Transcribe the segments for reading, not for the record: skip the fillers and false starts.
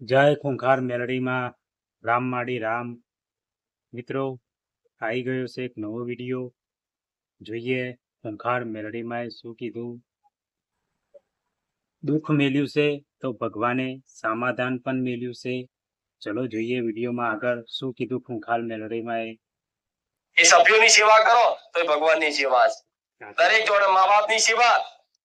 જય ખૂંખાર મેલડીમાં રામમાડી રામ. મિત્રો, આવી ગયો છે એક નવો વિડીયો. જોઈએ ખૂંખાર મેલડીમાં શું કીધું. દુઃખ મેલ્યું છે તો ભગવાને સમાધાન પણ મેલ્યું છે. ચલો જોઈએ વિડીયોમાં આગળ શું કીધું ખૂંખાર મેલડીમાં. એ સભ્યોની સેવા કરો તો ભગવાનની સેવા છે. દરેક જોડે મા બાપની સેવા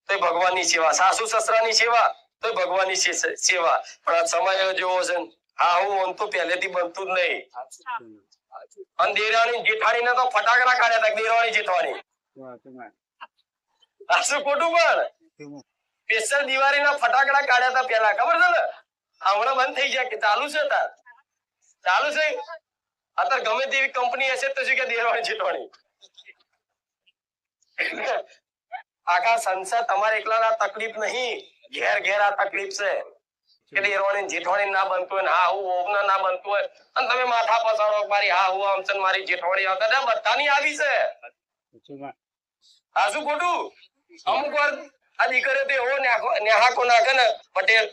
તો ભગવાનની સેવા, સાસુ સસરાની સેવા તો ભગવાનની સેવા. પણ આ સમય જેવો છે, હા હું આમ તો પહેલેથી બનતું જ નહીં. અને દેરાણી જેઠાણી ને તો ફટાકડા કાઢ્યા હતા. દેરાણી જેઠાણી સાસુ ખોટું પણ સ્પેશિયલ દિવાળીના ફટાકડા કાઢ્યા હતા પેલા, ખબર છે ને? હમણાં બંધ થઈ ગયા કે ચાલુ છે? તાર ચાલુ છે. અત્યારે ગમે તેવી કંપની હશે તો શું કે દેરાણી જેઠાણી આખા સંસાર તમારે એકલાના તકલીફ નહીં, ઘેર ઘેર આ તકલીફ છે કે દેરાણી જેઠાણી ના બનતું હોય, હા હું ઓગના ના બનતું હોય, અને તમે માથા પસાડો મારી હા હું આમ છે મારી જેઠાણી આવતા બધાની આવી છે. હા શું ખોટું? અમુક વાર આ દીકરીઓ તો એવો નેહાકો નાખે ને પટેલ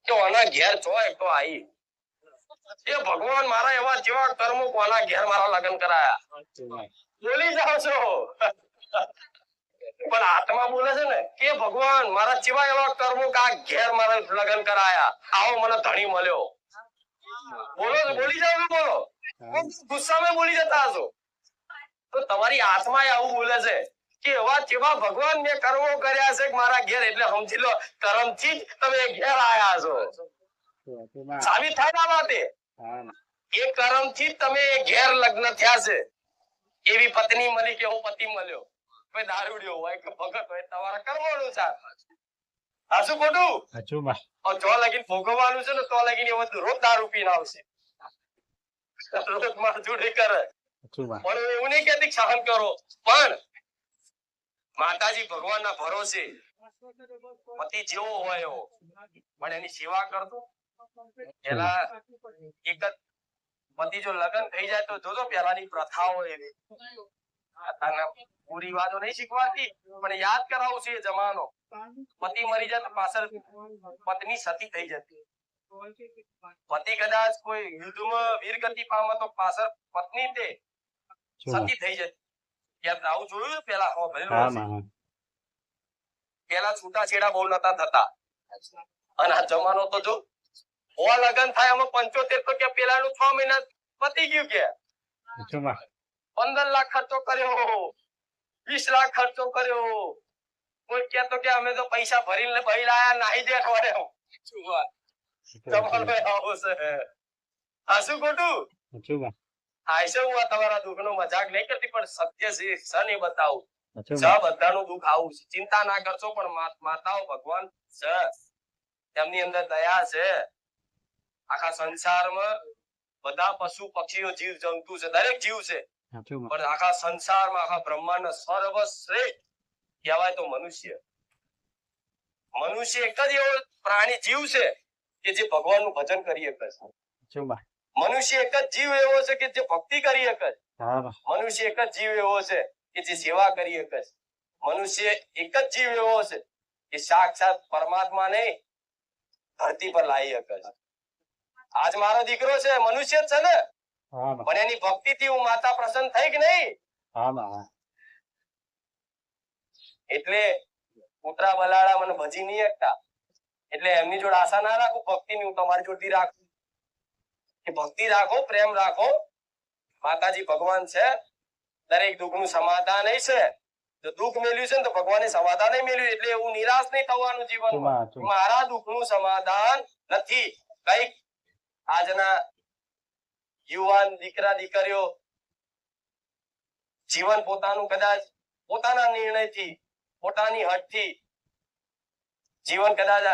કે ઓના ઘેર ચોય તો આવી. એ ભગવાન મારા એવા જેવા કર્મો કોના ઘેર મારા લગ્ન કરાયા. બોલી જાઓ છો પણ આત્મા બોલે છે ને કે ભગવાન મારા જેવા એવા કર્મો કે આ ઘેર મારા લગ્ન કરાયા, આવો મને ધણી મળ્યો. બોલો બોલી જાઓ, બોલો ગુસ્સામાં બોલી જતા હશો તો તમારી આત્મા આવું બોલે છે કે એવા જેવા ભગવાન મેં કર્મો કર્યા છે મારા ઘેર, એટલે સમજી લો કર્મ થી જ તમે ઘેર આયા છો. સાબિત થાય ના વાતે એ કર્મ થી જ તમે ઘેર લગ્ન થયા છે. એવી પત્ની મળી કે હું પતિ મળ્યો, કોઈ દારૂડિયો હોય કે ભગત હોય, તમારા કર્મોનું છે. આ શું ખોટું? જો લગીન ભોગવવાનું છે ને તો લગીન એ બધું રોજ દારૂ પીને આવશે, રોજ મારઝૂડી કરે. પણ એવું નહીં કેતી સહન કરો, પણ માતાજી ભગવાન ના ભરોસે પતિ જેવો હોય એવો પણ એની સેવા કરતો. પેલા એક જ પતિ જો લગ્ન થઈ જાય તો જોજો પેલાની પ્રથાઓ એવી પૂરી વાતો નહીં શીખવાતી પણ યાદ કરાવું છે. એ જમાનો પતિ મરી જાય તો પાછળ પત્ની સતી થઈ જતી. પતિ કદાચ કોઈ યુદ્ધમાં વીરગતિ પામે તો પાછળ પત્ની તે સતી થઈ જતી. યાદ આવું જોયું પેલા? પેલા છૂટાછેડા બહુ નતા થતા, અને આ જમાનો તો જો લગ્ન થાય એમાં 75 તો કે પેલાનું 6 મહિના પતી ગયું કે 15 લાખ ખર્ચો કર્યો, 20 લાખ ખર્ચો કર્યો. કોઈ કહેતો કે અમે તો પૈસા ભરીને ભાઈ લાયા નાહી દે અઠવાડિયે. આવો છે આ શું ખોટું? આયસે હું તમારા દુઃખ નો મજાક નહીં કરતી, પણ સત્ય છે સન એ બતાવું. બધાનું દુઃખ આવું છે, ચિંતા ના કરશો. પણ માતાઓ ભગવાન છે, તેમની અંદર દયા છે. આખા સંસારમાં બધા પશુ પક્ષીઓ જીવ જંતુ છે, દરેક જીવ છે, પણ આખા સંસારમાં આખા બ્રહ્માંડ સર્વશ્રેષ્ઠ કહેવાય તો મનુષ્ય. મનુષ્ય એક જ એવો પ્રાણી જીવ છે કે જે ભગવાનનું ભજન કરી શકે છે. મનુષ્ય એક જ જીવ એવો છે કે જે ભક્તિ કરી શકે છે. મનુષ્ય એક જ જીવ એવો છે કે જે સેવા કરી શકે છે. મનુષ્ય એક જ જીવ એવો છે કે સાક્ષાત પરમાત્માને ધરતી પર લાવી શકે છે. આજ મારો દીકરો છે મનુષ્ય જ છે ને, પણ એની ભક્તિ થી હું માતા પ્રસન્ન થઈ કે નહીં? એટલે કૂતરા બલાડા મને ભજી નહીં શકતા, એટલે એમની જોડે આશા ના રાખું. ભક્તિ ની હું તમારી જોડે રાખું કે ભક્તિ રાખો, પ્રેમ રાખો. માતાજી ભગવાન છે, દરેક દુઃખ નું સમાધાન છે. જો દુઃખ મેલ્યું છે ને તો ભગવાને સમાધાન મેલ્યું, એટલે એવું નિરાશ નહીં થવાનું જીવનમાં. મારા દુઃખ નું સમાધાન નથી. કઈક આજના યુવાન દીકરા દીકરીઓ જીવન પોતાનું કદાચ પોતાના નિર્ણયથી, પોતાની હઠથી જીવન કદાચ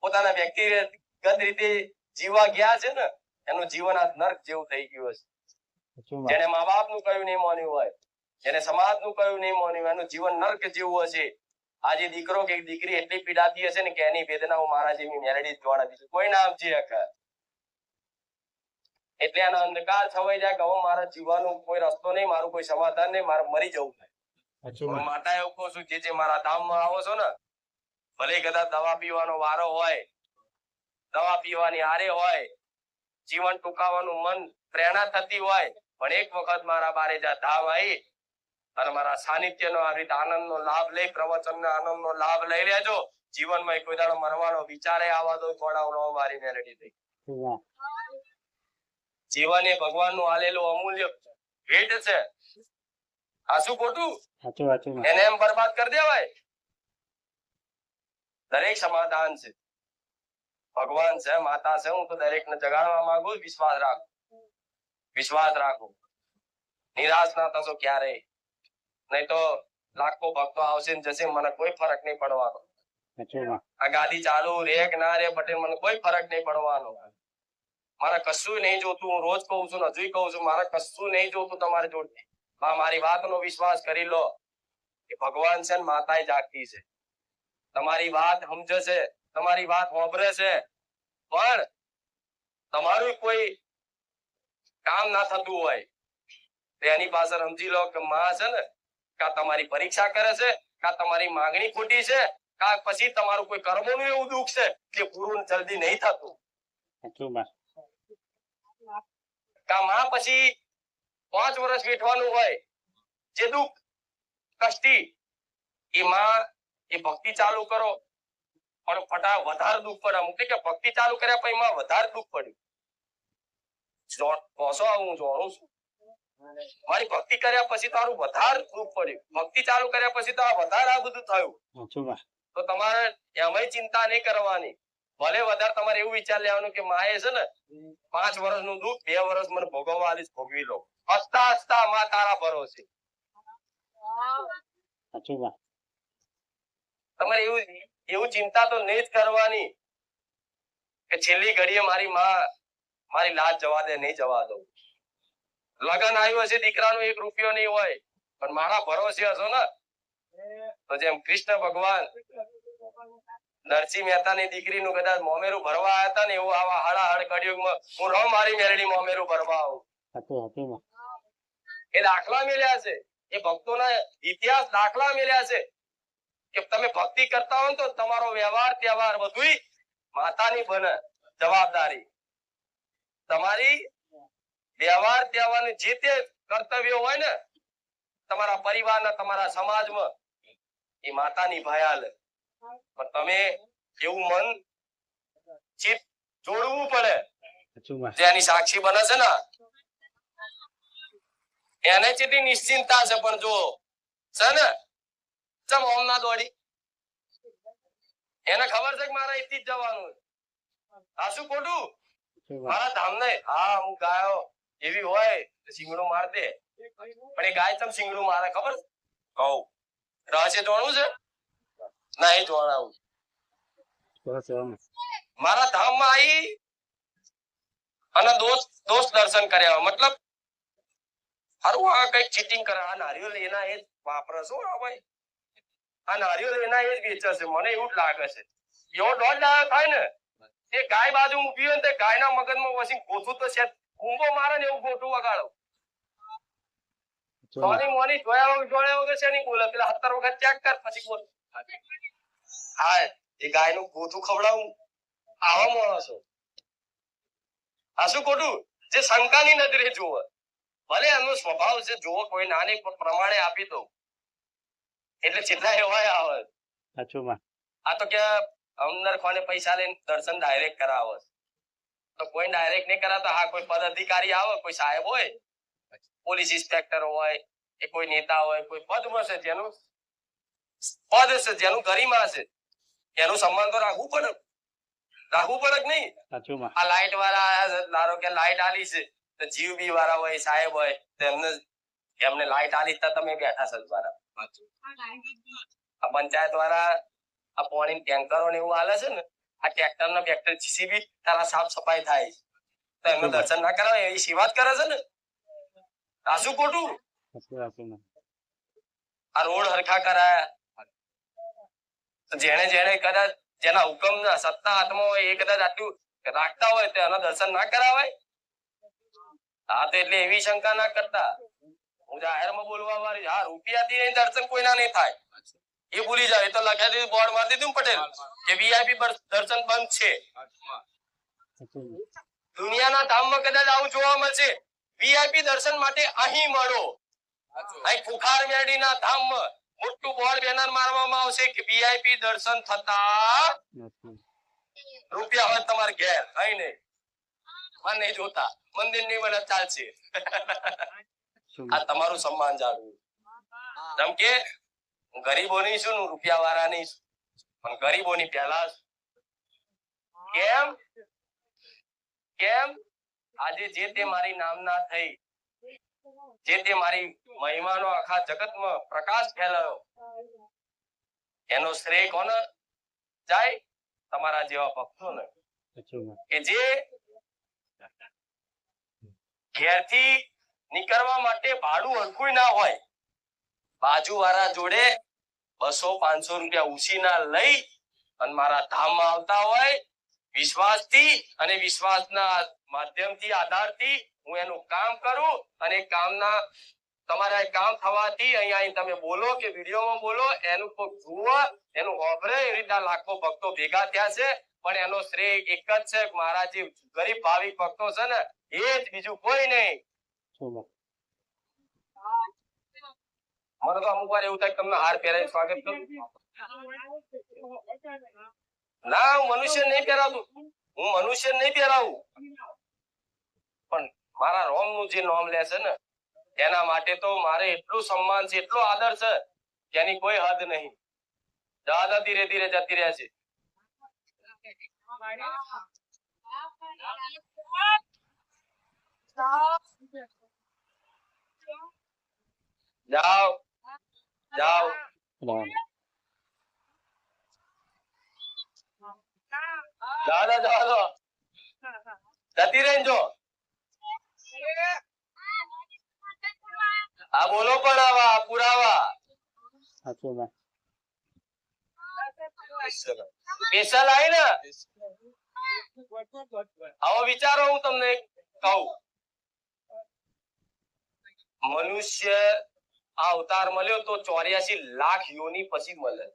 પોતાના વ્યક્તિગત રીતે જીવવા ગયા છે ને, એનું જીવન આ નર્ક જેવું થઈ ગયું હશે. જેને મા બાપ નું કયું નહીં માન્યું હોય, જેને સમાજ નું કયું નહીં માન્યું હોય, એનું જીવન નર્ક જેવું હશે. આજે દીકરો કે દીકરી એટલી પીડાતી હશે ને કે એની વેદના હું મારા જેવી મેલડી જોવા નથી, કોઈ ના સમજી શકે. એટલે એનો અંધકાર છવાઈ જાય કે હવે મારા જીવવાનો કોઈ રસ્તો નહીં, મારું કોઈ સમાધાન નહીં, મારે મરી જવું થાય. માતા એવું કહું છું, જે મારા ધામમાં આવો છો ને, ભલે કદાચ દવા પીવાનો વારો હોય દવા પીવાની હારે હોય, જીવન ટૂંકાવાનું મન પ્રેરણા થતી હોય, પણ એક વખત મારા બારેજા ધામ આવી અને મારા સાનિધ્યનો આ રીતે આનંદનો લાભ લઈ, પ્રવચનના આનંદનો લાભ લઈ લેજો. જીવનમાં કોઈ દાડો મરવાનો વિચારે આવવા દો થોડા મારી મેલડી થઈ. વાહ. જીવન એ ભગવાનનું આલેલું અમૂલ્ય ભેટ છે. આ શું ખોટું? સાચું સાચું માં. એને એમ બરબાદ કરી દેવાય? દરેક સમાધાન છે. ભગવાન છે, માતા છે. હું તો દરેકને જગાડવા માંગુ છું, વિશ્વાસ રાખો, વિશ્વાસ રાખો. નિરાશ ના થશો ક્યારેય. નહીં તો લાખો ભક્તો આવશે ને જશે, મને કોઈ ફરક નહીં પડવાનો. સાચું માં. આ ગાદી ચાલુ રે કે ના રે પટેલ, મને કોઈ ફરક નહીં પડવાનો. મારે કશું નહીં જોતું. હું રોજ કહું છું, હજુ કહું છું, મારે કશું નહીં જોતું તમારી જોડે. મારી વાતનો વિશ્વાસ કરી લો કે ભગવાન છે ને માતા જાગતી છે. તમારી વાત સમજે છે, તમારી વાત સાંભળે છે, પણ તમારું કોઈ કામ ના થતું હોય એની પાછળ સમજી લો કે માં છે ને કા તમારી પરીક્ષા કરે છે, કા તમારી માંગણી ખોટી છે, કા પછી તમારું કોઈ કર્મોનું એવું દુઃખ છે કે પૂરું જલ્દી નહીં થતું. સાચું માં. કા માં પછી 5 વર્ષ વેઠવાનું હોય જે દુઃખ કષ્ટી, એ માં એ ભક્તિ ચાલુ કરો પણ વધારે દુઃખ પડે. અમુક કે ભક્તિ ચાલુ કર્યા પછી માં વધારે દુઃખ પડ્યું. હું જાણું છું, મારી ભક્તિ કર્યા પછી તારું વધારે દુઃખ પડ્યું. ભક્તિ ચાલુ કર્યા પછી તો વધારે આ બધું થયું. સાચું માં. તો તમારે એમાંય ચિંતા નહીં કરવાની. ભલે વધારે તમારે એવું વિચાર લેવાનું કે માએ છે ને 5 વર્ષનું દુઃખ 2 વર્ષ મને ભોગવવા આલીશ, ભોગવી લો. હસતા હસતા માં તારા ભરોસે. સાચું માં. તમારે એવું ચિંતા તો નહીં જ કરવાની કે છેલ્લી ઘડીએ મારી માં મારી લાજ જવા દે, નહીં જવા દો. લગન આવ્યું હશે, દીકરાનો 1 રૂપિયો નહીં હોય, પણ મારા ભરોસે હશો ને તો જેમ કૃષ્ણ ભગવાન નરસિંહ મહેતાની દીકરીનું કદાચ મોમેરું ભરવા આવ્યા હતા ને, એવું આવા હળાહળ કળિયુગમાં હું રહું મારી મેરડી મોમેરું ભરવા આવું. સાચું માં. એ દાખલા મેળ્યા છે, એ ભક્તોના ઇતિહાસ દાખલા મેળ્યા છે કે તમે ભક્તિ કરતા હો તો તમારો વ્યવહાર તહેવાર બધું માતાની બને જવાબદારી. તમારી વ્યવહાર તહેવારની જે તે કર્તવ્ય હોય ને તમારા પરિવારના, તમારા સમાજમાં, એ માતા નિભાયા લે. પણ તમે એવું મન ચિત્ત જોડવું પડે. સાચું માં. જેની સાક્ષી બને છે ને એને ચેટલી નિશ્ચિંતા છે, પણ જો છે ને ચમ ઓમ ના દોડી, એને ખબર છે કે મારા અહીંથી જ જવાનું. આ શું ખોટું? મારા ધામ ને હા હું ગાયો એવી હોય સિંગડું માર દે, પણ એ ગાય તમ સિંગડું મારે ખબર કહું રહસ્ય જોવાનું છે નહીં જોવાનું. મારા ધામ માં આવી અને દોસ્ત દર્શન કર્યા, મતલબ હારું આ કઈક ચીટિંગ કરે. આ નારિયેળ એના એ જ વાપરે છો ભાઈ, આ નારિયેળ એના એ જ વેચે છે, મને એવું જ લાગે છે. એવો દોઢ દાડો થાય ને એ ગાય બાજુ ઊભી હોય ને તે ગાયના મગજમાં વસી ગોથું તો છે, કુંભો મારે ને એવું ગોઠું વગાડો. સોની મોની જોયા વગર છે નહીં બોલે, પેલા 17 વખત ચેક કર પછી બોલ. હા એ ગાયનું ગોથું ખવડાવું આવા માણસો. આ શું ખોટું? જે શંકાની નજરે જોવે, ભલે એમનો સ્વભાવ છે જોવો કોઈ નાની પ્રમાણે આપી દો એટલે કેટલા એવા આવે. સાચું માં. આ તો કે અંદર કોને પૈસા લઈને દર્શન ડાયરેક્ટ કરાવે, તો કોઈ ડાયરેક્ટ નહીં કરાવતા. હા કોઈ પદ અધિકારી આવે, કોઈ સાહેબ હોય, પોલીસ ઇન્સ્પેક્ટર હોય, એ કોઈ નેતા હોય, કોઈ પદમાં છે જેનું પદ છે, જેનું ગરિમા છે, એનું સન્માન તો રાખવું પડે કે નહીં? સાચું માં. આ લાઈટ વાળા આયા, ધારો કે લાઈટ આલી છે તો જીવબી વાળા હોય, સાહેબ હોય, તો એમને લાઈટ આલી તમે બેઠા છો દ્વારા. આ પંચાયત વાળા આ પાણી ટેન્કરો ને એવું આલે છે ને, આ ટ્રેક્ટર નો ટ્રેક્ટર જીસીબી તારા સાફ સફાઈ થાય તો એમનું દર્શન ના કરાવે, એ સેવા કરે છે ને. આ શું ખોટું? આ રોડ હરખા કરાયા, જેને કદાચ જેના હુકમ સત્તા હાથમાં હોય એ કદાચ આટલું રાખતા હોય તો એના દર્શન ના કરાવાય? હા તો એટલે એવી શંકા ના કરતા. હું જાહેરમાં બોલવા વાળી, હા રૂપિયાથી દર્શન કોઈના નહીં થાય એ ભૂલી જાય. એ તો લખ્યા દીધું, બોર્ડ મારી દીધું પટેલ કે વીઆઈપી દર્શન બંધ છે. સાચું. દુનિયાના ધામમાં કદાચ આવું જોવા મળશે. વીઆઈપી દર્શન માટે અહીં મળો. અહીં ખુખાર મેરડીના ધામમાં મોટું બોર્ડ બેનર મારવામાં આવશે કે વીઆઈપી દર્શન થતા નથી. રૂપિયા હોય તમારે ઘેર, અહીં નહીં. મને નહીં જોતા, મંદિર ની મને ચાલશે. શું? આ તમારું સન્માન જાળવું. જેમ કે હું ગરીબોની છું, રૂપિયા વાળાની છું, પણ ગરીબોની પહેલા છું. કેમ કેમ આજે જે તે મારી નામના થઈ, જે તે મારી મહિમાનો આખા જગતમાં પ્રકાશ ફેલાયો, એનો શ્રેય કોને જાય? તમારા જેવા ભક્તોને, સાચું. કે જે ઘેરથી નીકળવા માટે ભાડું હરખું ના હોય, બાજુવાળા જોડે 200-500 રૂપિયા ઉછીના લઈ અને મારા ધામમાં આવતા હોય, વિશ્વાસથી અને વિશ્વાસના માધ્યમથી, આધારથી હું એનું કામ કરું અને કામના તમારા કામ થવાથી અહીંયા તમે બોલો કે વિડીયોમાં બોલો, એનું કોઈ જુઓ, એનું વાપરે, એ રીતના લાખો ભક્તો ભેગા થયા છે. પણ એનો શ્રેય એક જ છે, મારા જે ગરીબ ભાવિક ભક્તો છે ને, એ જ, બીજું કોઈ નહીં. શું? મને તો અમુક વાર એવું થાય કે તમને હાર પહેરાવી સ્વાગત કરું. ના, હું મનુષ્ય નહીં પહેરાવું, હું મનુષ્ય નહીં પહેરાવું, પણ મારા રોમ નું જે નામ લે છે ને, એના માટે તો મારે એટલું સન્માન છે, એટલો આદર છે કે એની કોઈ હદ નહીં. દાદા ધીરે ધીરે જતી રહે છે. જાઓ જાઓ. રામ. દાદા જાઓ, જતી રહી જો. આ બોલો પણ આવા પુરાવા સાચું. સ્પેશિયલ આવી ને, આવો વિચારો. હું તમને કહું, મનુષ્ય આ અવતાર મળ્યો તો 84 લાખ યોની પછી મળે.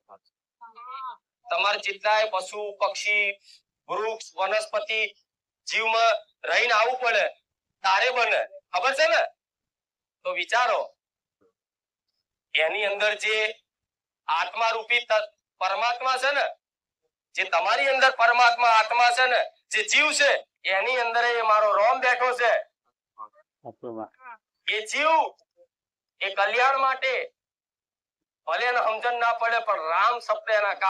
તમારે જેટલાય પશુ પક્ષી વૃક્ષ વનસ્પતિ જીવમાં રહીને આવવું પડે તારે બને, ખબર છે ને? તો વિચારો, એની અંદર જે આત્મા રૂપી પરમાત્મા છે ને, જે તમારી અંદર પરમાત્મા આત્મા છે ને, જે જીવ છે, એની અંદર એ મારો રોમ બેઠો છે. સાચું. એ જીવ એ કલ્યાણ માટે ભલે એને સમજણ ના પડે, પણ રામ શબ્દ એના